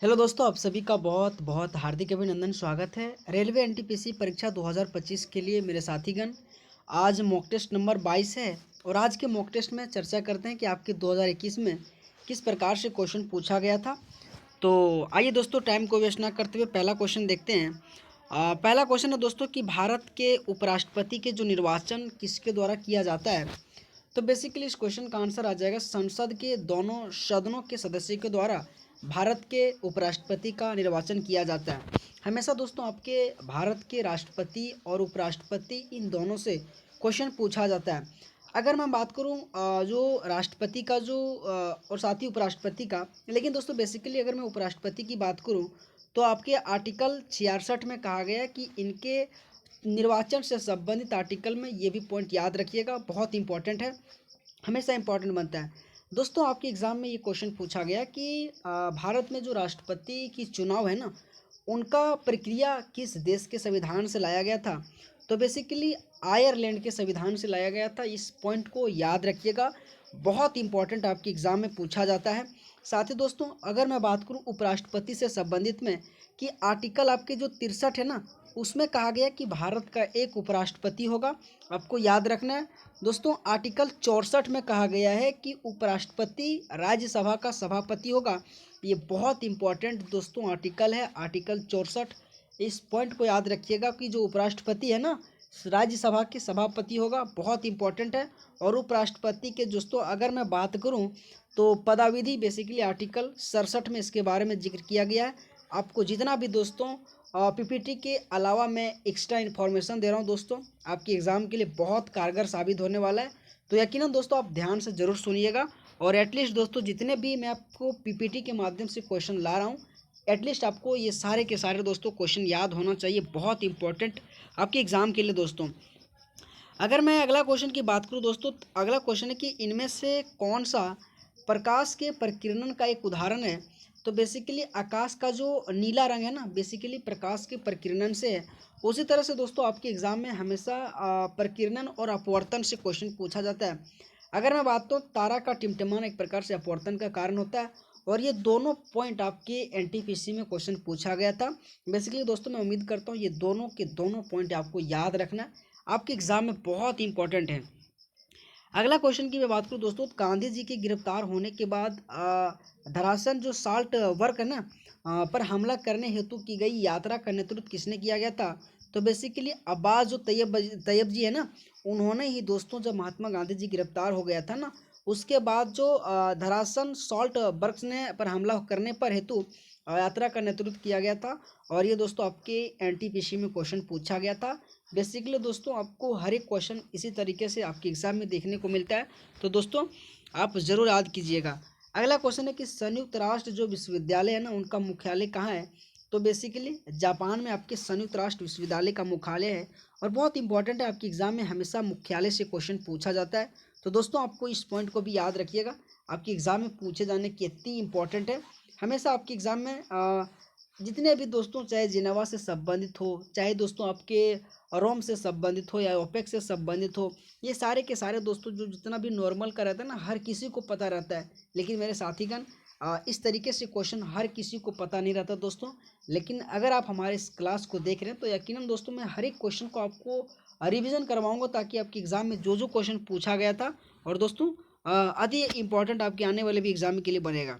Hello दोस्तों, आप सभी का बहुत बहुत हार्दिक अभिनंदन। स्वागत है रेलवे एनटीपीसी परीक्षा 2025 के लिए मेरे साथीगण। आज मॉक टेस्ट नंबर 22 है और आज के मॉक टेस्ट में चर्चा करते हैं कि आपके 2021 में किस प्रकार से क्वेश्चन पूछा गया था। तो आइए दोस्तों, टाइम को वेस्ट ना करते हुए पहला क्वेश्चन देखते हैं। पहला क्वेश्चन है दोस्तों कि भारत के उपराष्ट्रपति के जो निर्वाचन किसके द्वारा किया जाता है। तो बेसिकली इस क्वेश्चन का आंसर आ जाएगा संसद के दोनों सदनों के सदस्यों के द्वारा भारत के उपराष्ट्रपति का निर्वाचन किया जाता है। हमेशा दोस्तों आपके भारत के राष्ट्रपति और उपराष्ट्रपति इन दोनों से क्वेश्चन पूछा जाता है। अगर मैं बात करूं जो राष्ट्रपति का जो और साथ ही उपराष्ट्रपति का, लेकिन दोस्तों बेसिकली अगर मैं उपराष्ट्रपति की बात करूं तो आपके आर्टिकल 66 में कहा गया है कि इनके निर्वाचन से संबंधित आर्टिकल में ये भी पॉइंट याद रखिएगा, बहुत इंपॉर्टेंट है, हमेशा इंपॉर्टेंट बनता है। दोस्तों आपके एग्जाम में ये क्वेश्चन पूछा गया कि भारत में जो राष्ट्रपति की चुनाव है ना, उनका प्रक्रिया किस देश के संविधान से लाया गया था। तो बेसिकली आयरलैंड के संविधान से लाया गया था। इस पॉइंट को याद रखिएगा, बहुत इंपॉर्टेंट आपके एग्जाम में पूछा जाता है। साथ ही दोस्तों अगर मैं बात करूं उपराष्ट्रपति से संबंधित में कि आर्टिकल आपके जो 63 है ना, उसमें कहा गया कि भारत का एक उपराष्ट्रपति होगा। आपको याद रखना है दोस्तों, आर्टिकल 64 में कहा गया है कि उपराष्ट्रपति राज्यसभा का सभापति होगा। ये बहुत इंपॉर्टेंट दोस्तों आर्टिकल है, आर्टिकल 64। इस पॉइंट को याद रखिएगा कि जो उपराष्ट्रपति है ना, राज्यसभा के सभापति होगा, बहुत इंपॉर्टेंट है। और उपराष्ट्रपति के दोस्तों अगर मैं बात करूं तो पदाविधि बेसिकली आर्टिकल 67 में इसके बारे में जिक्र किया गया है। आपको जितना भी दोस्तों पीपीटी के अलावा मैं एक्स्ट्रा इन्फॉर्मेशन दे रहा हूं दोस्तों, आपके एग्ज़ाम के लिए बहुत कारगर साबित होने वाला है। तो यकीनन दोस्तों आप ध्यान से ज़रूर सुनिएगा और एटलीस्ट दोस्तों जितने भी मैं आपको पीपीटी के माध्यम से क्वेश्चन ला रहा हूं, एटलीस्ट आपको ये सारे के सारे दोस्तों क्वेश्चन याद होना चाहिए, बहुत इंपॉर्टेंट आपके एग्ज़ाम के लिए दोस्तों। अगर मैं अगला क्वेश्चन की बात करूं दोस्तों, अगला क्वेश्चन है कि इनमें से कौन सा प्रकाश के प्रकीर्णन का एक उदाहरण है। तो बेसिकली आकाश का जो नीला रंग है ना, बेसिकली प्रकाश के प्रकीर्णन से है। उसी तरह से दोस्तों आपके एग्जाम में हमेशा प्रकीर्णन और अपवर्तन से क्वेश्चन पूछा जाता है। अगर मैं बात तो तारा का टिमटिमाना एक प्रकार से अपवर्तन का कारण होता है और ये दोनों पॉइंट आपके एनटीपीसी में क्वेश्चन पूछा गया था। बेसिकली दोस्तों मैं उम्मीद करता हूँ ये दोनों के दोनों पॉइंट आपको याद रखना है, आपके एग्जाम में बहुत इंपॉर्टेंट है। अगला क्वेश्चन की मैं बात करूँ दोस्तों, गांधी जी के गिरफ्तार होने के बाद धरासन जो साल्ट वर्क है ना, पर हमला करने हेतु की गई यात्रा का नेतृत्व किसने किया गया था। तो बेसिकली अब्बास जो तैयब जी है ना, उन्होंने ही दोस्तों जब महात्मा गांधी जी गिरफ्तार हो गया था ना, उसके बाद जो धरासन सॉल्ट वर्क्स ने पर हमला करने पर हेतु यात्रा का नेतृत्व किया गया था। और ये दोस्तों आपके एनटीपीसी में क्वेश्चन पूछा गया था। बेसिकली दोस्तों आपको हर एक क्वेश्चन इसी तरीके से आपके एग्जाम में देखने को मिलता है, तो दोस्तों आप ज़रूर याद कीजिएगा। अगला क्वेश्चन है कि संयुक्त राष्ट्र जो विश्वविद्यालय है ना, उनका मुख्यालय कहाँ है। तो बेसिकली जापान में आपके संयुक्त राष्ट्र विश्वविद्यालय का मुख्यालय है और बहुत इंपॉर्टेंट है, आपके एग्जाम में हमेशा मुख्यालय से क्वेश्चन पूछा जाता है। तो दोस्तों आपको इस पॉइंट को भी याद रखिएगा, आपके एग्जाम में पूछे जाने की इतनी इंपॉर्टेंट है। हमेशा आपके एग्जाम में जितने भी दोस्तों, चाहे जिनेवा से संबंधित हो, चाहे दोस्तों आपके रोम से संबंधित हो या ओपेक से संबंधित हो, ये सारे के सारे दोस्तों जो जितना भी नॉर्मल का रहता है ना, हर किसी को पता रहता है। लेकिन मेरे साथीगण इस तरीके से क्वेश्चन हर किसी को पता नहीं रहता दोस्तों। लेकिन अगर आप हमारे इस क्लास को देख रहे हैं तो यकीनन दोस्तों मैं हर एक क्वेश्चन को आपको रिवीजन करवाऊंगा, ताकि आपके एग्जाम में जो जो क्वेश्चन पूछा गया था और दोस्तों अधिक इंपॉर्टेंट आपके आने वाले भी एग्जाम के लिए बनेगा।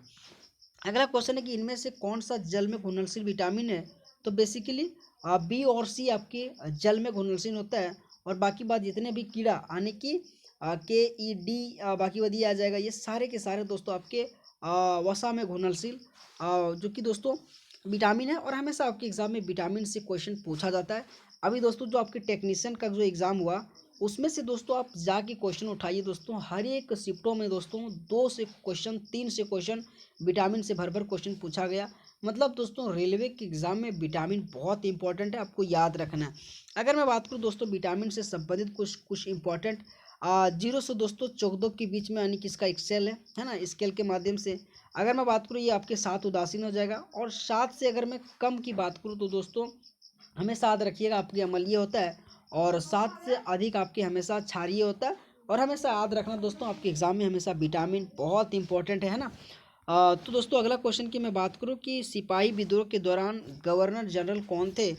अगला क्वेश्चन है कि इनमें से कौन सा जल में घुलनशील विटामिन है। तो बेसिकली बी और सी आपके जल में घुलनशील होता है और बाकी बात जितने भी कीड़ा आने की के ई डी बाकी वादी आ जाएगा, ये सारे के सारे दोस्तों आपके वसा में घुलनशील जो कि दोस्तों विटामिन है। और हमेशा आपके एग्जाम में विटामिन से क्वेश्चन पूछा जाता है। अभी दोस्तों जो आपके टेक्नीशियन का जो एग्ज़ाम हुआ, उसमें से दोस्तों आप जाके क्वेश्चन उठाइए दोस्तों, हर एक शिफ्टों में दोस्तों 2 से क्वेश्चन 3 से क्वेश्चन विटामिन से भर भर क्वेश्चन पूछा गया। मतलब दोस्तों रेलवे के एग्ज़ाम में विटामिन बहुत इंपॉर्टेंट है, आपको याद रखना है। अगर मैं बात करूँ दोस्तों विटामिन से संबंधित कुछ कुछ इंपॉर्टेंट 0 से दोस्तों 14 के बीच में, यानी कि इसका एक्सेल है ना, स्केल के माध्यम से अगर मैं बात करूँ ये आपके 7 उदासीन हो जाएगा। और 7 से अगर मैं कम की बात करूँ तो दोस्तों हमेशा याद रखिएगा आपके अम्लीय होता है और 7 से अधिक आपके हमेशा क्षारीय होता है। और हमेशा याद रखना दोस्तों आपके एग्जाम में हमेशा विटामिन बहुत इंपॉर्टेंट है ना। तो दोस्तों अगला क्वेश्चन की मैं बात करूं कि सिपाही विद्रोह के दौरान गवर्नर जनरल कौन थे।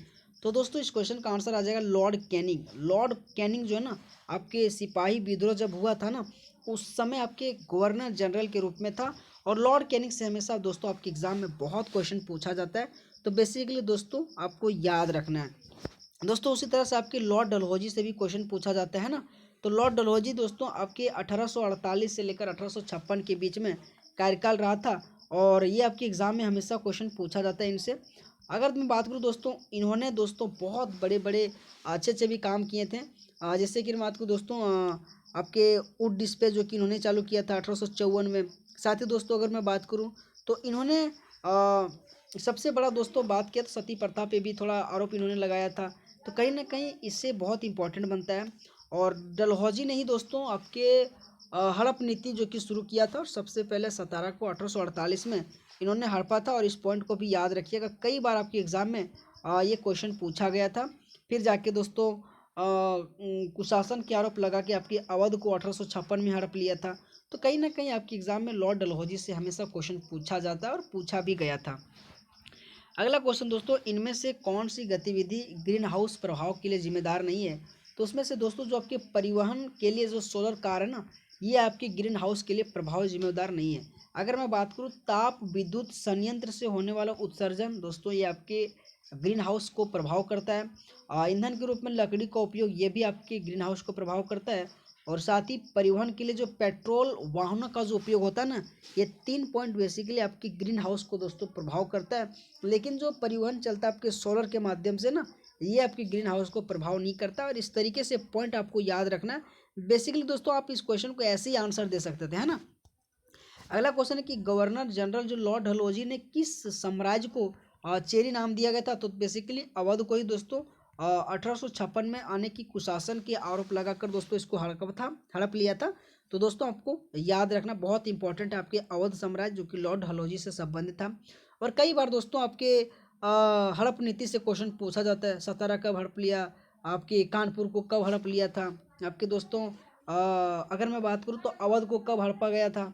तो दोस्तों इस क्वेश्चन का आंसर आ जाएगा लॉर्ड कैनिंग। लॉर्ड कैनिंग जो है ना, आपके सिपाही विद्रोह जब हुआ था ना, उस समय आपके गवर्नर जनरल के रूप में था। और लॉर्ड कैनिंग से हमेशा दोस्तों आपके एग्जाम में बहुत क्वेश्चन पूछा जाता है, तो बेसिकली दोस्तों आपको याद रखना है। दोस्तों उसी तरह से आपके लॉर्ड डलहौजी से भी क्वेश्चन पूछा जाता है ना। तो लॉर्ड डलहौजी दोस्तों आपके 1848 से लेकर 1856 के बीच में कार्यकाल रहा था, और ये आपके एग्जाम में हमेशा क्वेश्चन पूछा जाता है इनसे। अगर मैं बात करूँ दोस्तों, इन्होंने दोस्तों बहुत बड़े बड़े अच्छे अच्छे भी काम किए थे। जैसे कि मैं बात करूँ दोस्तों, आपके वुड डिस्प्ले जो कि इन्होंने चालू किया था 1854 में। साथ ही दोस्तों अगर मैं बात करूँ तो इन्होंने सबसे बड़ा दोस्तों बात किया तो सती प्रथा पे भी थोड़ा आरोप इन्होंने लगाया था। तो कहीं ना कहीं इससे बहुत इंपॉर्टेंट बनता है। और डलहौजी ने ही दोस्तों आपके हड़प नीति जो कि शुरू किया था, और सबसे पहले 17 को 1848 में इन्होंने हड़पा था। और इस पॉइंट को भी याद रखिएगा, कई बार आपके एग्जाम में ये क्वेश्चन पूछा गया था। फिर जाके दोस्तों कुशासन के आरोप लगा के आपकी अवध को 1856 में हड़प लिया था। तो कहीं ना कहीं आपके एग्जाम में लॉर्ड डलहौजी से हमेशा क्वेश्चन पूछा जाता है और पूछा भी गया था। अगला क्वेश्चन दोस्तों, इनमें से कौन सी गतिविधि ग्रीन हाउस प्रभाव के लिए जिम्मेदार नहीं है। तो उसमें से दोस्तों जो आपके परिवहन के लिए जो सोलर कार है ना, ये आपके ग्रीन हाउस के लिए प्रभाव जिम्मेदार नहीं है। अगर मैं बात करूँ ताप विद्युत संयंत्र से होने वाला उत्सर्जन, दोस्तों ये आपके ग्रीन हाउस को प्रभाव करता है। ईंधन के रूप में लकड़ी का उपयोग, ये भी आपके ग्रीन हाउस को प्रभाव करता है। और साथ ही परिवहन के लिए जो पेट्रोल वाहनों का जो उपयोग होता है ना, ये 3 पॉइंट बेसिकली आपकी ग्रीन हाउस को दोस्तों प्रभाव करता है। लेकिन जो परिवहन चलता है आपके सोलर के माध्यम से ना, ये आपकी ग्रीन हाउस को प्रभाव नहीं करता। और इस तरीके से पॉइंट आपको याद रखना है। बेसिकली दोस्तों आप इस क्वेश्चन को ऐसे ही आंसर दे सकते थे, है ना। अगला क्वेश्चन है कि गवर्नर जनरल जो लॉर्ड डलहौजी ने किस साम्राज्य को चेरी नाम दिया गया था। तो बेसिकली अवध को ही दोस्तों 1856 में आने की कुशासन के आरोप लगाकर दोस्तों इसको हड़प लिया था। तो दोस्तों आपको याद रखना बहुत इंपॉर्टेंट है, आपके अवध साम्राज्य जो कि लॉर्ड डलहौजी से संबंधित था। और कई बार दोस्तों आपके हड़प नीति से क्वेश्चन पूछा जाता है। सतारा कब हड़प लिया, आपके कानपुर को कब हड़प लिया था, आपके दोस्तों अगर मैं बात करूँ तो अवध को कब हड़पा गया था।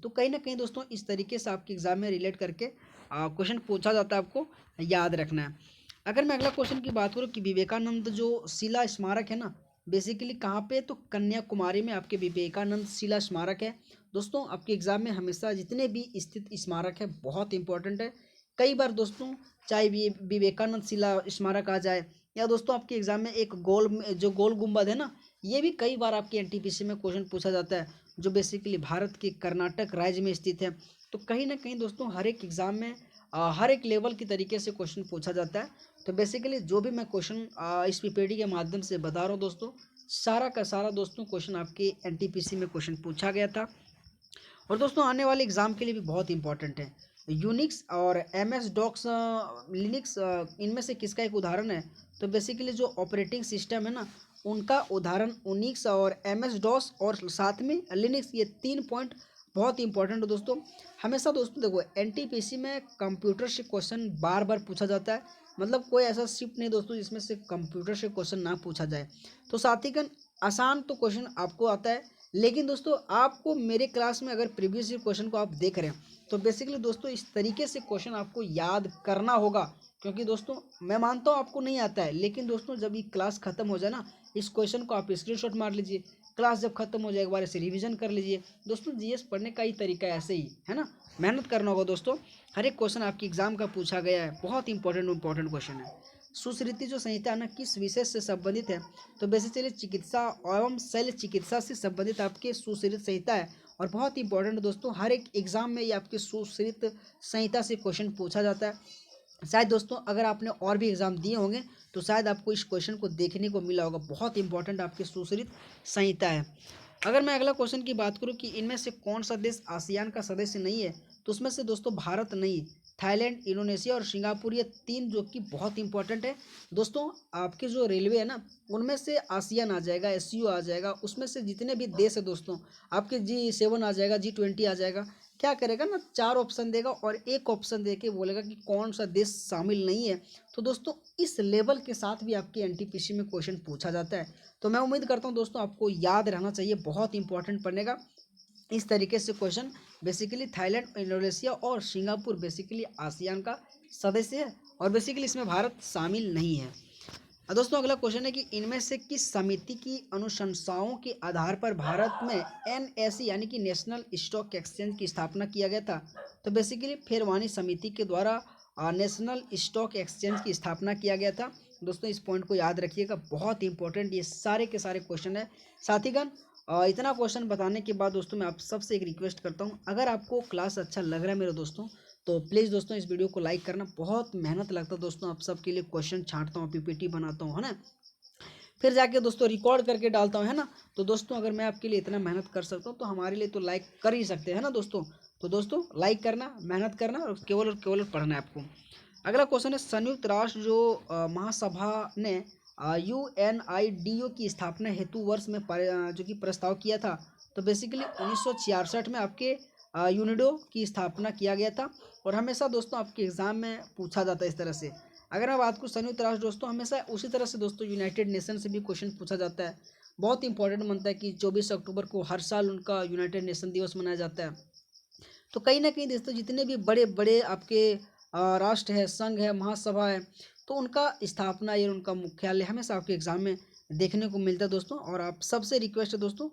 तो कहीं ना कहीं दोस्तों इस तरीके से आपके एग्जाम में रिलेट करके क्वेश्चन पूछा जाता है, आपको याद रखना है। अगर मैं अगला क्वेश्चन की बात करूँ कि विवेकानंद जो शिला स्मारक है ना, बेसिकली कहाँ पे, तो कन्याकुमारी में आपके विवेकानंद शिला स्मारक है। दोस्तों आपके एग्जाम में हमेशा जितने भी स्थित स्मारक है बहुत इंपॉर्टेंट है। कई बार दोस्तों चाहे विवेकानंद शिला स्मारक आ जाए, या दोस्तों आपके एग्जाम में एक जो गोल गुम्बद है ना, ये भी कई बार आपके एनटीपीसी में क्वेश्चन पूछा जाता है, जो बेसिकली भारत के कर्नाटक राज्य में स्थित है। तो कहीं ना कहीं दोस्तों हर एक एग्जाम में हर एक लेवल की तरीके से क्वेश्चन पूछा जाता है। तो बेसिकली जो भी मैं क्वेश्चन इस पीपीटी के माध्यम से बता रहा हूँ दोस्तों, सारा का सारा दोस्तों क्वेश्चन आपके एनटीपीसी में क्वेश्चन पूछा गया था। और दोस्तों आने वाले एग्जाम के लिए भी बहुत इंपॉर्टेंट है। यूनिक्स और एम एस डॉक्स लिनक्स, इनमें से किसका एक उदाहरण है। तो बेसिकली जो ऑपरेटिंग सिस्टम है ना, उनका उदाहरण यूनिक्स और एम एस डॉस और साथ में लिनक्स, ये 3 पॉइंट बहुत इंपॉर्टेंट है दोस्तों। हमेशा दोस्तों देखो एनटीपीसी में कंप्यूटर से क्वेश्चन बार बार पूछा जाता है, मतलब कोई ऐसा शिफ्ट नहीं दोस्तों जिसमें से कंप्यूटर से क्वेश्चन ना पूछा जाए। तो साथीगण आसान तो क्वेश्चन आपको आता है, लेकिन दोस्तों आपको मेरे क्लास में अगर प्रीवियस ईयर क्वेश्चन को आप देख रहे हैं, तो बेसिकली दोस्तों इस तरीके से क्वेश्चन आपको याद करना होगा। क्योंकि दोस्तों मैं मानता हूँ आपको नहीं आता है, लेकिन दोस्तों जब ये क्लास खत्म हो जाए ना, इस क्वेश्चन को आप स्क्रीनशॉट मार लीजिए। क्लास जब खत्म हो जाए एक बार इसे रिवीजन कर लीजिए। दोस्तों जीएस पढ़ने का ही तरीका ऐसे ही है ना, मेहनत करना होगा दोस्तों। हर एक क्वेश्चन आपकी एग्जाम का पूछा गया है, बहुत इंपॉर्टेंट क्वेश्चन है। सुश्रुति जो संहिता है ना, किस विषय से संबंधित है। तो बेसिकली चिकित्सा एवं शल्य चिकित्सा से संबंधित आपके सुश्रुत संहिता है। और बहुत इंपॉर्टेंट दोस्तों, हर एक एग्जाम में ये आपके सुश्रुत संहिता से क्वेश्चन पूछा जाता है। शायद दोस्तों अगर आपने और भी एग्जाम दिए होंगे तो शायद आपको इस क्वेश्चन को देखने को मिला होगा, बहुत इंपॉर्टेंट आपके सुश्रुत संहिता है। अगर मैं अगला क्वेश्चन की बात करूं कि इनमें से कौन सा देश आसियान का सदस्य नहीं है, तो उसमें से दोस्तों भारत नहीं, थाईलैंड, इंडोनेशिया और सिंगापुर, ये 3 जो कि बहुत इंपॉर्टेंट है। दोस्तों आपके जो रेलवे है ना, उनमें से आसियान आ जाएगा, एससीओ आ जाएगा, उसमें से जितने भी देश है दोस्तों, आपके G7 आ जाएगा, G20 आ जाएगा। क्या करेगा ना, 4 ऑप्शन देगा और एक ऑप्शन दे के बोलेगा कि कौन सा देश शामिल नहीं है। तो दोस्तों इस लेवल के साथ भी आपके एनटीपीसी में क्वेश्चन पूछा जाता है। तो मैं उम्मीद करता हूं दोस्तों आपको याद रहना चाहिए, बहुत इंपॉर्टेंट पढ़ने का। इस तरीके से क्वेश्चन बेसिकली थाईलैंड, इंडोनेशिया और सिंगापुर बेसिकली आसियान का सदस्य है और बेसिकली इसमें भारत शामिल नहीं है। दोस्तों अगला क्वेश्चन है कि इनमें से किस समिति की अनुशंसाओं के आधार पर भारत में एनएसई यानी कि नेशनल स्टॉक एक्सचेंज की स्थापना किया गया था? तो बेसिकली फेरवानी समिति के द्वारा नेशनल स्टॉक एक्सचेंज की स्थापना किया गया था। दोस्तों इस पॉइंट को याद रखिएगा, बहुत इंपॉर्टेंट ये सारे के सारे क्वेश्चन है साथीगण। इतना क्वेश्चन बताने के बाद दोस्तों मैं आप सबसे एक रिक्वेस्ट करता हूँ, अगर आपको क्लास अच्छा लग रहा है मेरे दोस्तों तो प्लीज़ दोस्तों इस वीडियो को लाइक करना। बहुत मेहनत लगता है दोस्तों, आप सबके लिए क्वेश्चन छांटता हूँ, पीपीटी बनाता हूँ, है ना, फिर जाके दोस्तों रिकॉर्ड करके डालता हूँ, है ना। तो दोस्तों अगर मैं आपके लिए इतना मेहनत कर सकता हूँ तो हमारे लिए तो लाइक कर ही सकते हैं ना दोस्तों। तो दोस्तों लाइक करना, मेहनत करना और केवल पढ़ना है आपको। अगला क्वेश्चन है, संयुक्त राष्ट्र जो महासभा ने UNIDO की स्थापना हेतु वर्ष में जो कि प्रस्ताव किया था? तो बेसिकली 1966 में आपके यूनिडो की स्थापना किया गया था और हमेशा दोस्तों आपके एग्जाम में पूछा जाता है इस तरह से। अगर मैं बात करूँ संयुक्त राष्ट्र दोस्तों, हमेशा उसी तरह से दोस्तों यूनाइटेड नेशन से भी क्वेश्चन पूछा जाता है। बहुत इंपॉर्टेंट बनता है कि 24 अक्टूबर को हर साल उनका यूनाइटेड नेशन दिवस मनाया जाता है। तो कहीं ना कहीं दोस्तों जितने भी बड़े बड़े आपके राष्ट्र है, संघ है, महासभा है, तो उनका स्थापना या उनका मुख्यालय हमेशा आपके एग्जाम में देखने को मिलता है दोस्तों। और आप सबसे रिक्वेस्ट है दोस्तों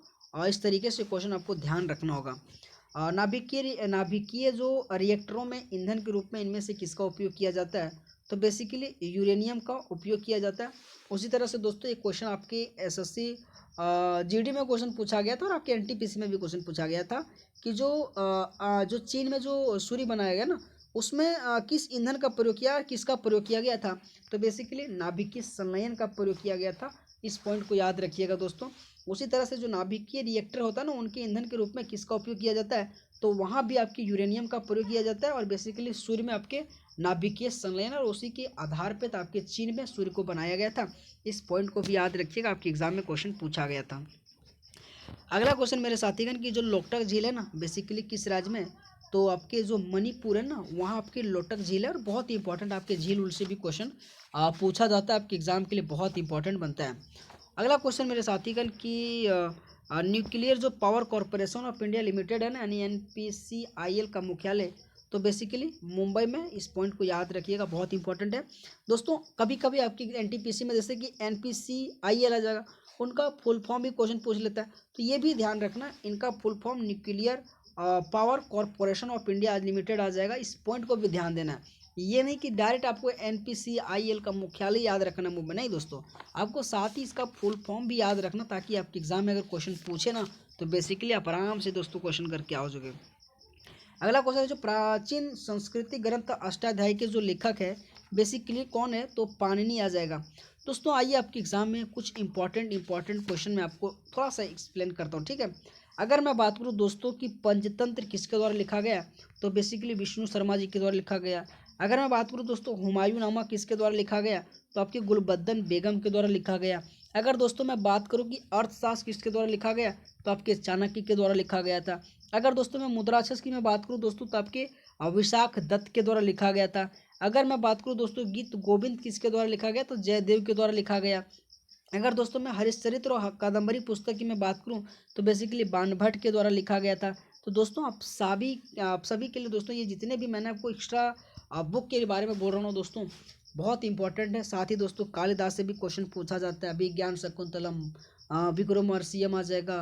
इस तरीके से क्वेश्चन आपको ध्यान रखना होगा। नाभिकीय जो रिएक्टरों में ईंधन के रूप में इनमें से किसका उपयोग किया जाता है? तो बेसिकली यूरेनियम का उपयोग किया जाता है। उसी तरह से दोस्तों एक क्वेश्चन आपके एसएससी जीडी में क्वेश्चन पूछा गया था और आपके एनटीपीसी में भी क्वेश्चन पूछा गया था कि जो चीन में जो सूर्य बनाया गया ना, उसमें किस ईंधन का प्रयोग किया, किसका प्रयोग किया गया था? तो बेसिकली नाभिकीय संलयन का प्रयोग किया गया था। इस पॉइंट को याद रखिएगा दोस्तों। उसी तरह से जो नाभिकीय रिएक्टर होता है ना, उनके ईंधन के रूप में किसका उपयोग किया जाता है? तो वहाँ भी आपकी यूरेनियम का प्रयोग किया जाता है और बेसिकली सूर्य में आपके नाभिकीय संलयन और उसी के आधार पर आपके चीन में सूर्य को बनाया गया था। इस पॉइंट को भी याद रखिएगा, आपके एग्जाम में क्वेश्चन पूछा गया था। अगला क्वेश्चन मेरे साथीगण की जो लोकटक झील है ना, बेसिकली किस राज्य में? तो आपके जो मणिपुर है ना, वहाँ आपकी लोकटक झील है और बहुत ही इंपॉर्टेंट आपके झील उल से भी क्वेश्चन पूछा जाता है, आपके एग्जाम के लिए बहुत इंपॉर्टेंट बनता है। अगला क्वेश्चन मेरे साथीगण की न्यूक्लियर जो power corporation of India limited है ना, यानी NPCIL का मुख्यालय तो बेसिकली मुंबई में। इस पॉइंट को याद रखिएगा, बहुत इंपॉर्टेंट है दोस्तों। कभी कभी आपकी एनटीपीसी में जैसे कि NPCIL आ जाएगा, उनका फुल फॉर्म भी क्वेश्चन पूछ लेता है, तो ये भी ध्यान रखना, इनका full form nuclear power corporation of India limited आ जाएगा। इस पॉइंट को भी ध्यान देना है। ये नहीं कि डायरेक्ट आपको NPCIL का मुख्यालय याद रखना मुंबई, नहीं दोस्तों, आपको साथ ही इसका फुल फॉर्म भी याद रखना, ताकि आपके एग्जाम में अगर क्वेश्चन पूछे ना तो बेसिकली आप आराम से दोस्तों क्वेश्चन करके आओ जोगे। अगला क्वेश्चन है, जो प्राचीन संस्कृति ग्रंथ अष्टाध्यायी के जो लेखक है बेसिकली कौन है? तो पाणिनि आ जाएगा। दोस्तों आइए आपके एग्जाम में कुछ इंपॉर्टेंट क्वेश्चन मैं आपको थोड़ा सा एक्सप्लेन करता हूँ, ठीक है। अगर मैं बात करूँ दोस्तों कि पंचतंत्र किसके द्वारा लिखा गया, तो बेसिकली विष्णु शर्मा जी के द्वारा लिखा गया। अगर मैं बात करूँ दोस्तों हुमायूं नामा किसके द्वारा लिखा गया, तो आपकी गुलबद्दन बेगम के द्वारा लिखा गया। अगर दोस्तों मैं बात करूँ कि अर्थशास्त्र किसके द्वारा लिखा गया, तो आपके चाणक्य के द्वारा लिखा गया था। अगर दोस्तों मैं मुद्राक्षर की मैं बात करूँ दोस्तों, तो आपके विशाख दत्त के द्वारा लिखा गया था। अगर मैं बात करूँ दोस्तों गीत गोविंद किसके द्वारा लिखा गया, तो जयदेव के द्वारा लिखा गया। अगर दोस्तों मैं हरिश्चरित्र और कादम्बरी पुस्तक की मैं बात करूं तो बेसिकली बाणभट्ट के द्वारा लिखा गया था। तो दोस्तों आप सभी के लिए दोस्तों ये जितने भी मैंने आपको एक्स्ट्रा बुक के बारे में बोल रहा हूँ दोस्तों, बहुत इंपॉर्टेंट है। साथ ही दोस्तों कालिदास से भी क्वेश्चन पूछा जाता है, अभिज्ञान शकुंतलम, विक्रमार्षियम आ जाएगा,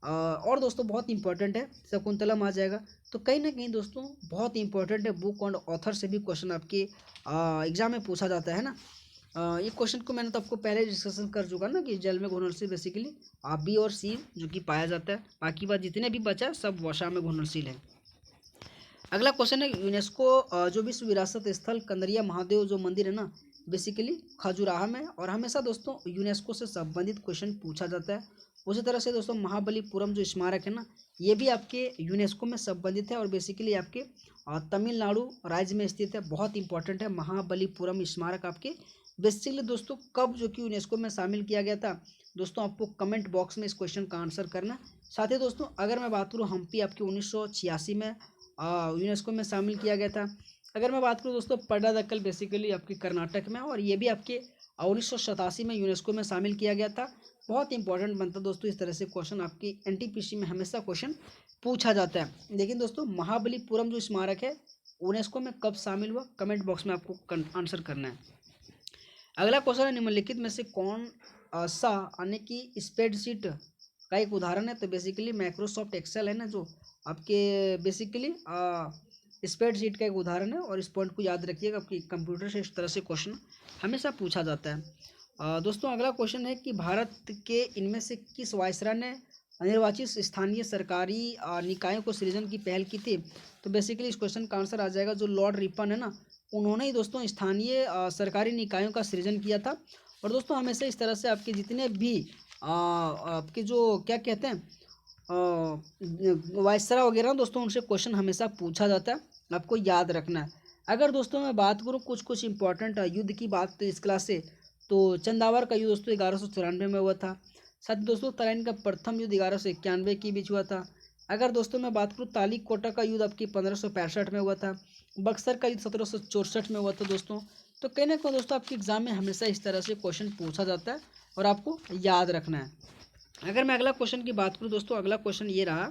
और दोस्तों बहुत इंपॉर्टेंट है शकुंतलम आ जाएगा। तो कहीं ना कहीं दोस्तों बहुत इंपॉर्टेंट है, बुक और ऑथर से भी क्वेश्चन आपके एग्जाम में पूछा जाता है ना। ये क्वेश्चन को मैंने तो आपको पहले डिस्कशन कर चुका ना कि जल में घुलनशील बेसिकली बी और सी जो कि पाया जाता है, बाकी बात जितने भी बचा सब वसा में घुलनशील है। अगला क्वेश्चन है, यूनेस्को जो विश्व विरासत स्थल कंदरिया महादेव जो मंदिर है ना, बेसिकली खजुराहो में, और हमेशा दोस्तों यूनेस्को से संबंधित क्वेश्चन पूछा जाता है। उसी तरह से दोस्तों महाबलीपुरम जो स्मारक है ना, ये भी आपके यूनेस्को में संबंधित है और बेसिकली आपके तमिलनाडु राज्य में स्थित है। बहुत इंपॉर्टेंट है महाबलीपुरम स्मारक आपके। बेसिकली दोस्तों कब जो कि यूनेस्को में शामिल किया गया था, दोस्तों आपको कमेंट बॉक्स में इस क्वेश्चन का आंसर करना। साथ ही दोस्तों अगर मैं बात करूँ हम्पी आपकी 1986 में यूनेस्को में शामिल किया गया था। अगर मैं बात करूँ दोस्तों पट्टादकल बेसिकली आपकी कर्नाटक में, और ये भी आपके 1987 में यूनेस्को में शामिल किया गया था। बहुत इंपॉर्टेंट बनता है दोस्तों, इस तरह से क्वेश्चन आपकी एनटीपीसी में हमेशा क्वेश्चन पूछा जाता है। लेकिन दोस्तों महाबलीपुरम जो स्मारक है यूनेस्को में कब शामिल हुआ, कमेंट बॉक्स में आपको आंसर करना है। अगला क्वेश्चन है निम्नलिखित में से कौन सा यानी कि स्प्रेडशीट का एक उदाहरण है, तो बेसिकली माइक्रोसॉफ्ट एक्सेल है ना, जो आपके बेसिकली स्प्रेडशीट का एक उदाहरण है। और इस पॉइंट को याद रखिएगा, आपकी कंप्यूटर से इस तरह से क्वेश्चन हमेशा पूछा जाता है। दोस्तों अगला क्वेश्चन है कि भारत के इनमें से किस वायसराय ने निर्वाचित स्थानीय सरकारी निकायों को सृजन की पहल की थी, तो बेसिकली इस क्वेश्चन का आंसर आ जाएगा जो लॉर्ड रिपन है ना, उन्होंने ही दोस्तों स्थानीय सरकारी निकायों का सृजन किया था। और दोस्तों हमेशा इस तरह से आपके जितने भी आपके जो क्या कहते हैं वायसराय वगैरह दोस्तों, उनसे क्वेश्चन हमेशा पूछा जाता है, आपको याद रखना है। अगर दोस्तों मैं बात करूँ कुछ इंपॉर्टेंट युद्ध की बात तो इस क्लास से, तो चंदावर का युद्ध दोस्तों 1194 में हुआ था। साथ ही दोस्तों तराइन का प्रथम युद्ध 1191 के बीच हुआ था। अगर दोस्तों मैं बात करूँ ताली कोटा का युद्ध आपकी 1565 में हुआ था। बक्सर का युद्ध 1764 में हुआ था दोस्तों। तो कहीं ना कहीं दोस्तों आपके एग्जाम में हमेशा इस तरह से क्वेश्चन पूछा जाता है और आपको याद रखना है। अगर मैं अगला क्वेश्चन की बात करूँ दोस्तों, अगला क्वेश्चन ये रहा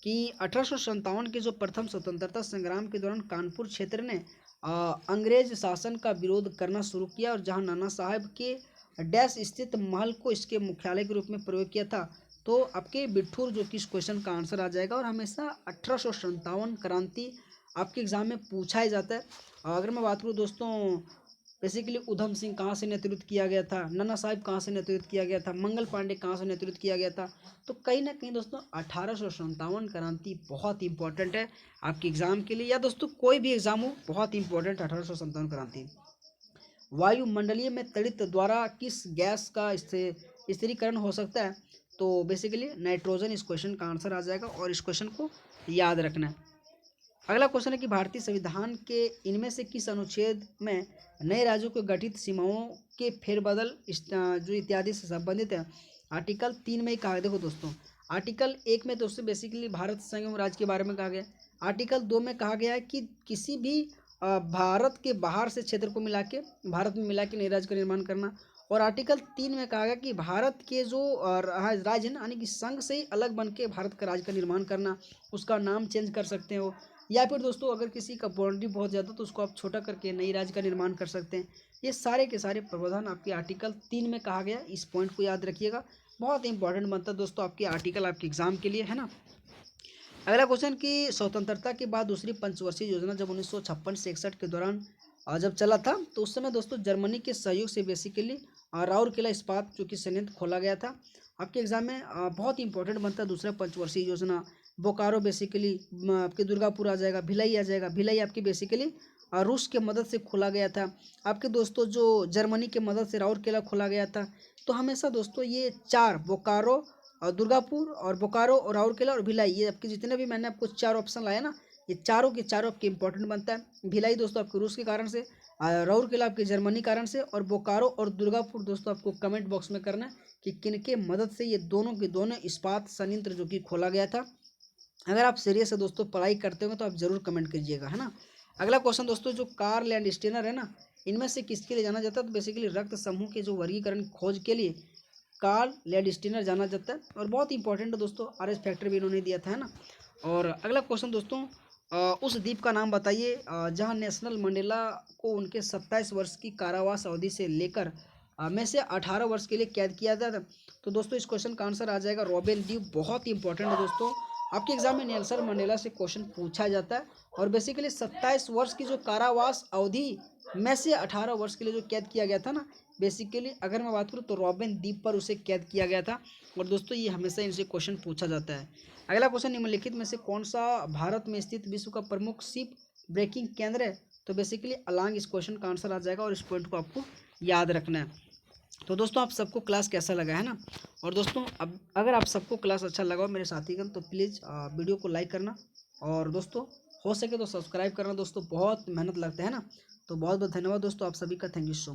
कि 1857 के जो प्रथम स्वतंत्रता संग्राम के दौरान कानपुर क्षेत्र ने अंग्रेज शासन का विरोध करना शुरू किया, और जहां नाना साहब के डैश स्थित महल को इसके मुख्यालय के रूप में प्रयोग किया था, तो आपके बिठूर जो कि इस क्वेश्चन का आंसर आ जाएगा। और हमेशा 1857 क्रांति आपके एग्जाम में पूछा ही जाता है। अगर मैं बात करूँ दोस्तों, बेसिकली उधम सिंह कहाँ से नेतृत्व किया गया था, नन्ना साहिब कहाँ से नेतृत्व किया गया था, मंगल पांडे कहाँ से नेतृत्व किया गया था, तो कहीं ना कहीं दोस्तों 1857 क्रांति बहुत इंपॉर्टेंट है आपके एग्जाम के लिए, या दोस्तों कोई भी एग्जाम हो बहुत इंपॉर्टेंट 1857 क्रांति। वायुमंडलीय में तड़ित द्वारा किस गैस का स्थिरीकरण हो सकता है, तो बेसिकली नाइट्रोजन इस क्वेश्चन का आंसर आ जाएगा, और इस क्वेश्चन को याद रखना है। अगला क्वेश्चन है कि भारतीय संविधान के इनमें से किस अनुच्छेद में नए राज्यों को गठित सीमाओं के फेरबदल जो इत्यादि से संबंधित है। आर्टिकल 3 में ही कहा, देखो दोस्तों आर्टिकल 1 में दोस्तों बेसिकली भारत संघ राज्य के बारे में कहा गया। आर्टिकल 2 में कहा गया है कि किसी भी भारत के बाहर से क्षेत्र को मिला के भारत में मिला के नए राज्य का निर्माण करना। और आर्टिकल 3 में कहा गया कि राज्य के जो राज्य है ना, यानी कि संघ से ही अलग बन के भारत का राज्य का निर्माण करना, उसका नाम चेंज कर सकते हो, या फिर दोस्तों अगर किसी का बाउंड्री बहुत ज़्यादा तो उसको आप छोटा करके नई राज्य का निर्माण कर सकते हैं। ये सारे के सारे प्रावधान आपके आर्टिकल 3 में कहा गया, इस पॉइंट को याद रखिएगा, बहुत इंपॉर्टेंट बनता है दोस्तों आपके आर्टिकल आपके एग्जाम के लिए, है ना। अगला क्वेश्चन कि स्वतंत्रता के बाद दूसरी पंचवर्षीय योजना जब 1956 के दौरान जब चला था, तो उस समय दोस्तों जर्मनी के सहयोग से बेसिकली राउरकेला इस्पात जो कि संयंत्र खोला गया था। आपके एग्जाम में बहुत इंपॉर्टेंट बनता है दूसरा पंचवर्षीय योजना। बोकारो बेसिकली आपके दुर्गापुर आ जाएगा, भिलाई आ जाएगा, भिलाई आपकी बेसिकली रूस के मदद से खोला गया था। आपके दोस्तों जो जर्मनी के मदद से राउरकेला खोला गया था। तो हमेशा दोस्तों ये चार बोकारो और दुर्गापुर और बोकारो और राउरकेला और भिलाई, ये आपके जितने भी मैंने आपको चार ऑप्शन लाया ना, ये चारों के चारों आपके इंपॉर्टेंट बनता है। भिलाई दोस्तों आपके रूस के कारण से, राउरकेला आपके जर्मनी कारण से, और बोकारो और दुर्गापुर दोस्तों आपको कमेंट बॉक्स में करना है कि किन के मदद से ये दोनों के दोनों इस्पात संयंत्र जो कि खोला गया था। अगर आप सीरियस है दोस्तों पढ़ाई करते हो तो आप जरूर कमेंट कीजिएगा, है ना। अगला क्वेश्चन दोस्तों, जो कार्ल एंड स्टेनर है ना, इनमें से किसके लिए जाना जाता है, तो बेसिकली रक्त समूह के जो वर्गीकरण खोज के लिए कार्ल लैंडस्टीनर जाना जाता है, और बहुत इंपॉर्टेंट है दोस्तों, आरएस फैक्टर भी इन्होंने दिया था, है ना। और अगला क्वेश्चन दोस्तों, उस द्वीप का नाम बताइए जहां नेशनल मंडेला को उनके 27 वर्ष की कारावास अवधि से लेकर में से 18 वर्ष के लिए कैद किया गया था। तो दोस्तों इस क्वेश्चन का आंसर आ जाएगा रॉबेन द्वीप, बहुत इंपॉर्टेंट है दोस्तों, आपके एग्जाम में नेल्सन मंडेला से क्वेश्चन पूछा जाता है। और बेसिकली 27 वर्ष की जो कारावास अवधि में से 18 वर्ष के लिए जो कैद किया गया था ना, बेसिकली अगर मैं बात करूँ तो रॉबिन द्वीप पर उसे कैद किया गया था। और दोस्तों ये हमेशा इनसे क्वेश्चन पूछा जाता है। अगला क्वेश्चन, निम्नलिखित में से कौन सा भारत में स्थित विश्व का प्रमुख शिप ब्रेकिंग केंद्र है, तो बेसिकली अलांग इस क्वेश्चन का आंसर आ जाएगा, और इस पॉइंट को आपको याद रखना है। तो दोस्तों आप सबको क्लास कैसा लगा, है ना। और दोस्तों अब अगर आप सबको क्लास अच्छा लगा हो मेरे साथीगण, तो प्लीज़ वीडियो को लाइक करना, और दोस्तों हो सके तो सब्सक्राइब करना दोस्तों, बहुत मेहनत लगता है ना। तो बहुत बहुत धन्यवाद दोस्तों आप सभी का, थैंक यू सो मच।